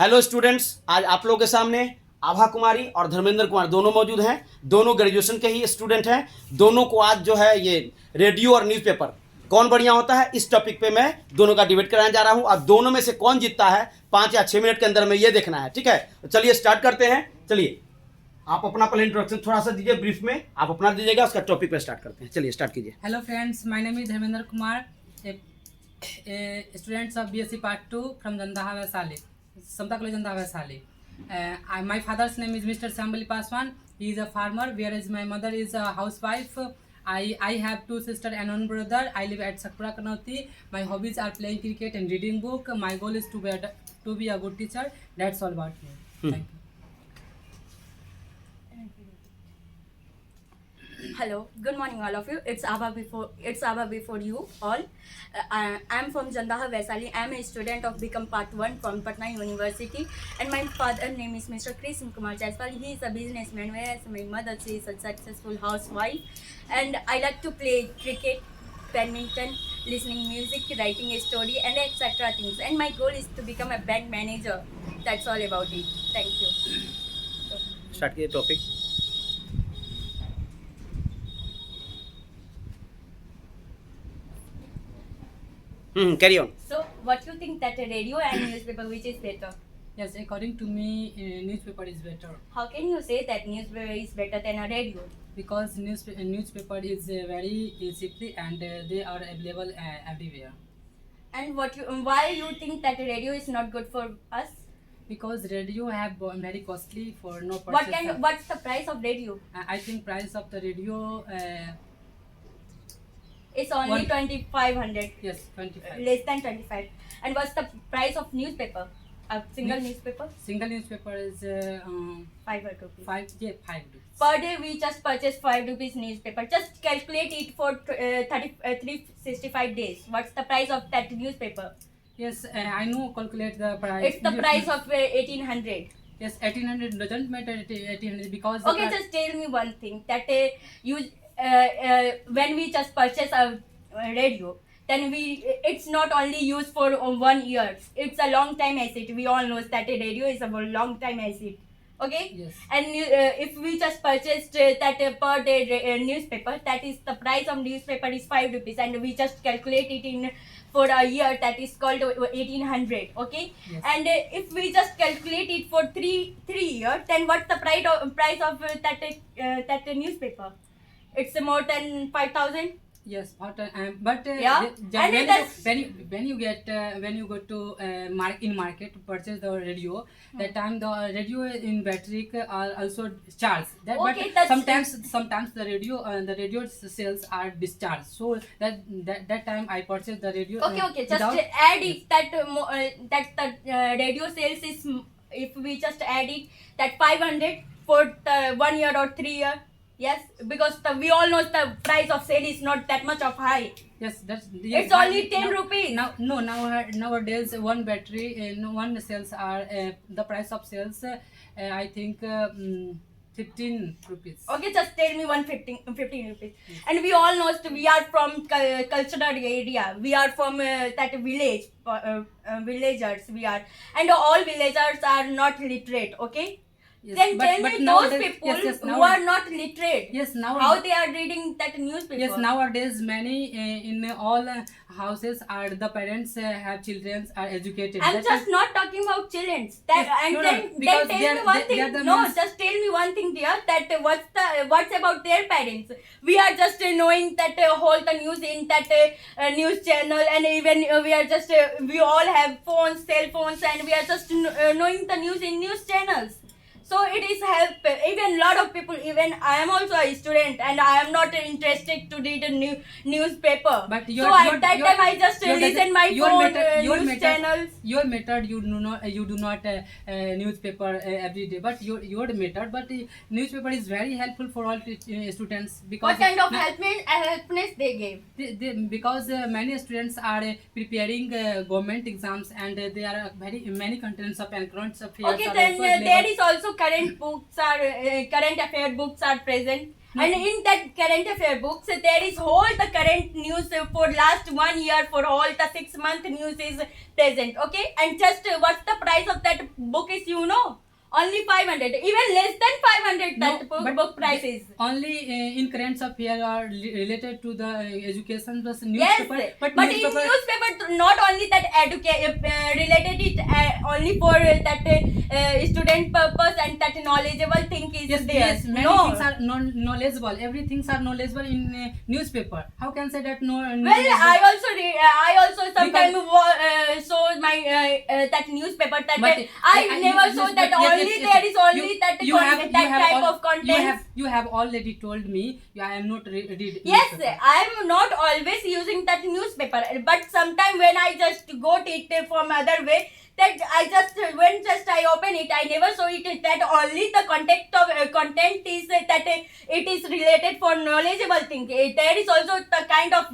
Hello students, आज आप लोगों के सामने आभा कुमारी और धर्मेंद्र कुमार दोनों मौजूद हैं। दोनों ग्रेजुएशन के ही स्टूडेंट हैं। दोनों को आज जो है ये रेडियो और न्यूज़पेपर कौन बढ़िया होता है, इस टॉपिक पे मैं दोनों का डिबेट कराने जा रहा हूं। अब दोनों में से कौन जीतता है 5 या 6 मिनट के अंदर में ये देखना है, ठीक है। तो चलिए स्टार्ट करते हैं। चलिए आप अपना पहले इंट्रोडक्शन थोड़ा सा दीजिए, ब्रीफ में आप अपना दीजिएगा, उसका टॉपिक पे स्टार्ट करते हैं। चलिए स्टार्ट कीजिए। Hello friends, my name is Dharmendra Kumar, a student of BSc Part 2 from Jandaha Vaisali, Samta College Jandaha Vaisali. My father's name is Mr. Sambali Paswan. He is a farmer, whereas my mother is a housewife. I have 2 sisters and 1 brother. I live at Sakpura Kanauti. My hobbies are playing cricket and reading book. My goal is to be a good teacher. That's all about me. Thank you. Hello, good morning all of you. It's Abha before you all. I'm from Jandaha Vaisali. I'm a student of Become Part 1 from Patna University, and my father's name is Mr. Krishna Kumar Jaiswal. He is a businessman, whereas my mother, she is a successful housewife. And I like to play cricket, badminton, listening music, writing a story, and etc. things. And my goal is to become a bank manager. That's all about it. Thank you. Start कीजिए topic. Carry on. So, what you think that a radio and newspaper, which is better? Yes, according to me, newspaper is better How can you say that newspaper is better than a radio? because newspaper is very cheaply and they are available everywhere. And why you think that a radio is not good for us? Because radio have very costly for no purchase. What's the price of radio? I think price of the radio. It's only 2500. Yes, 25. Less than 25. And what's the price of newspaper? A single newspaper? Single newspaper is 5 rupees. 5 rupees. Per day we just purchase 5 rupees newspaper. Just calculate it for 365 days. What's the price of that newspaper? Yes, I know. Calculate the price. It's the price of 1800. Yes, 1800 doesn't matter. 1800 because. Okay, just tell me one thing that when we just purchase a radio, then it's not only used for 1 year. It's a long time asset. We all know that a radio is a long time asset. Okay. Yes. And if we just purchased that per day newspaper, that is the price of newspaper is 5 rupees, and we just calculate it in for a year, that is called 1800. Okay. Yes. And if we just calculate it for three years, then what's the price of that newspaper? It's more than 5,000. Yes, but Yeah. when you go to market to purchase the radio, that time the radio in battery are also charged. Okay, but sometimes the radio sales are discharged. So that time I purchased the radio. Okay. Just add it that the radio sales is, if we just add it, that 500 for 1 year or 3 year. Yes, because we all know the price of sale is not that much of high. Yes, It's only 10 rupees. Nowadays one battery one sales are the price of sales I think 15 rupees. Okay, just tell me 15 rupees. Yes. And we all know we are from cultural area. We are from that village, villagers we are. And all villagers are not literate, okay? Yes, Then tell me those people who are not literate, Yes, how they are reading that newspaper. Yes, nowadays many in all houses are the parents have children are educated. I'm just not talking about children. Then tell me one thing. Just tell me one thing, dear. That what's about their parents? We are just knowing that whole the news in that news channel, and even we are just we all have phones, cell phones, and we are just knowing the news in news channels. So it is help. Even lot of people, even I am also a student, and I am not interested to read a newspaper. But so at that time I just listen my phone news channels. Your method, you do not newspaper every day, but your method, but newspaper is very helpful for all students because. What kind of helpness they gave? Because many students are preparing government exams, and there are many contents of and current affairs. Okay, then there is also current affair books are present. And in that current affair books, there is whole the current news for last 1 year, for all the 6 month news is present. Okay, and just what's the price of that book is, you know? Only 500, even less than 500 that book price is. Only in current affair are related to the education plus Yes, newspaper. but in newspaper, not only that related it only for that student purpose and that knowledgeable thing is yes, there. yes, many No. things are knowledgeable. Everything are knowledgeable in newspaper. How can say that no? Well, I also sometimes saw my that newspaper that But I never saw that yes, only yes, there is only that type of You content. have already told me I am not read. Yes, newspaper. I am not always using that newspaper, but sometime when I just got it from other way, that I just when I open it, I never saw it that only the content is that it is related for knowledgeable thing. There is also the kind of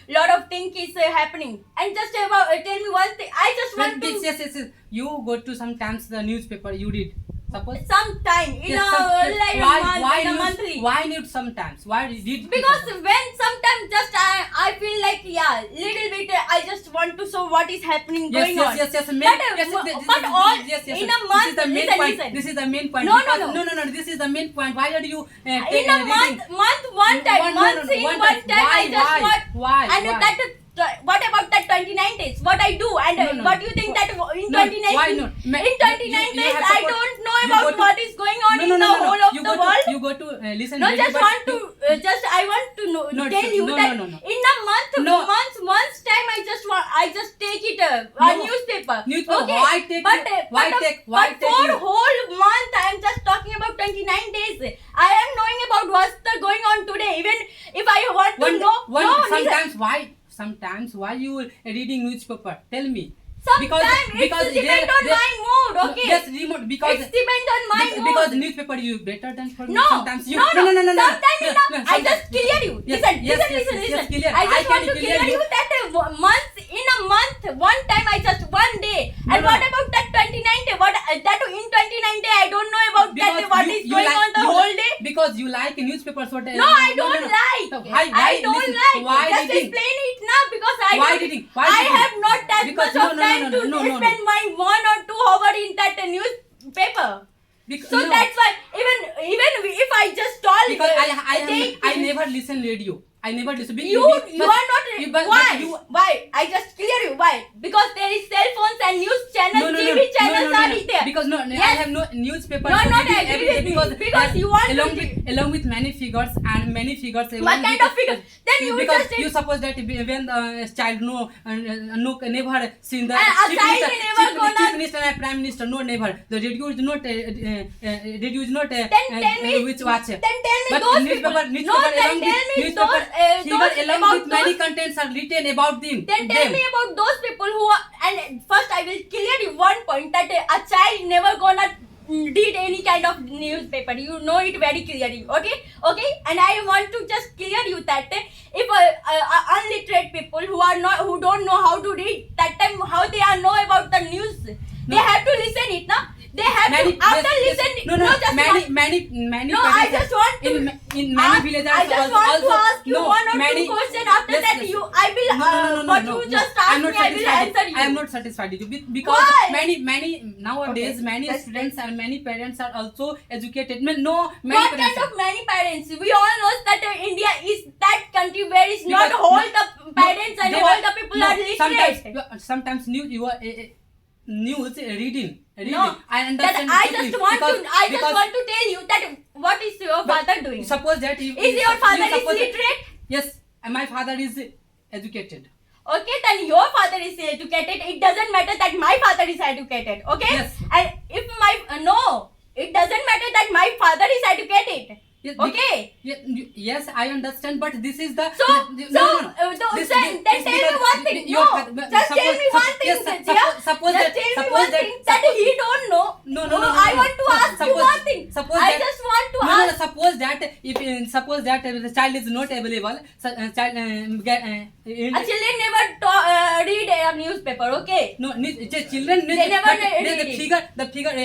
lot of thing is happening. And just about tell me one thing. I just want to Yes. You go to sometimes the newspaper. You read. Suppose. sometime in Yes, a monthly. Why need sometimes? Why read? Because when sometimes just I feel like little bit I just want to show what is happening going on. Yes. But all in a month. Listen. This is the main point. No. This is the main point. Why are you? In a month one time. I just want. Why? And that. What about that 29 days? What I do and what you think that in 29 why not? In 29 days I don't know you about go to- what is going on in the whole of the world. You go to listen. No, radio, just but want to I want to know, No, tell you no, that no. in a month's time I just take it a No. newspaper. Newspaper, Okay, why take but it? Why take for you? whole month I am just talking about 29 days. I am knowing about what's going on today. Even if I want to know, Sometimes why you reading newspaper? Tell me. Sometimes it's depend on my mood. Okay. Yes, remote because It's depend on my mood. because newspaper you better than for me. No, Sometimes you no. No, Sometimes I sometimes- just clear you. Yes, Listen. yes, clear. I just I want can to clear clear you you. that in a month, one time I just one day. No, And no. what about that 29 day? What that in 29 day I don't know about that Because what you- is you going like- on the you whole like- day. Because you like newspapers. What? No, I don't like. So why I don't listen, like. Why Just reading? explain it now because I Why don't- reading? Why I reading? have not that Because much of time to no. spend my 1 or 2 hours in that newspaper. So No. that's why even if I just told Because take- I never listen radio. I never listen. You are not. Why? You, Why? I just clear you. Why? Because there is cell phones and news channels, TV channels are there. Because I Yes. have no newspaper. No, for not reading agree every with day me. Because you want along with many figures and many figures. What kind of figures? Then you because just you suppose that when the child no never seen the A child never chief minister and prime minister never the radio is not Then tell me. which watch. Then tell me But those newspaper people. No, then along tell me with those. figure along about with many those. contents are written about them. Then tell me about those people who are. And first, I will clear you one point that a child never gonna read any kind of newspaper. You know it very clearly. Okay. And I want to just clear you that if unliterate people who don't know how to read that time, how they are know about the news. They have to listen it, na? They have Many, to after yes, listening. no, just many No, I just want to. in many villages I just want to ask you one or many, two questions. After that, I will. What you just asked me, I will answer you. I am not satisfied with you because Why? many nowadays many that's students and many parents are also educated. Many What parents kind of many parents? We all know that India is that country where is not Because- all the parents and They all were- the people no, are literate. sometimes news reading. No, I that understand. I deeply just want because to tell you that what is your father doing? Suppose that Is your father is literate? Yes, and my father is educated. Okay, then your father is educated. It doesn't matter that my father is educated. Okay, Yes. and if my no, it doesn't matter that my father is educated. Yes, Okay. Yes, I understand, but this is the So, then tell me one thing. No, just tell me one thing. Suppose Just tell me one thing that he don't know. No. I want to ask you one thing. I just want to ask. Suppose that that if suppose that the child is not available, children never read a newspaper, okay? No, the children They never but read the it. figure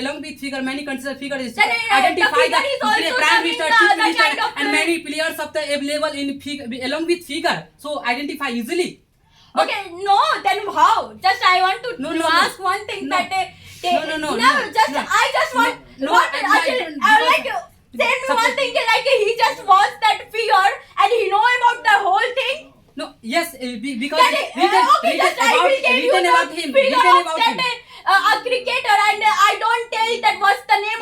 along with figure, many consider figure is Then, identify the figure is also prime minister, the chief minister, kind of and many players of the available in figure along with figure. So identify easily. But Okay, no, then how? Just I want to No, no, ask no. one thing No. that No, just no. I just want No, what I don't- I like because- tell me suppose- one thing like he just watched that figure and he know about the whole thing. No, yes, because Then, okay, just I will tell you written the about him, figure written of about that him. a cricketer and I don't tell that what's the name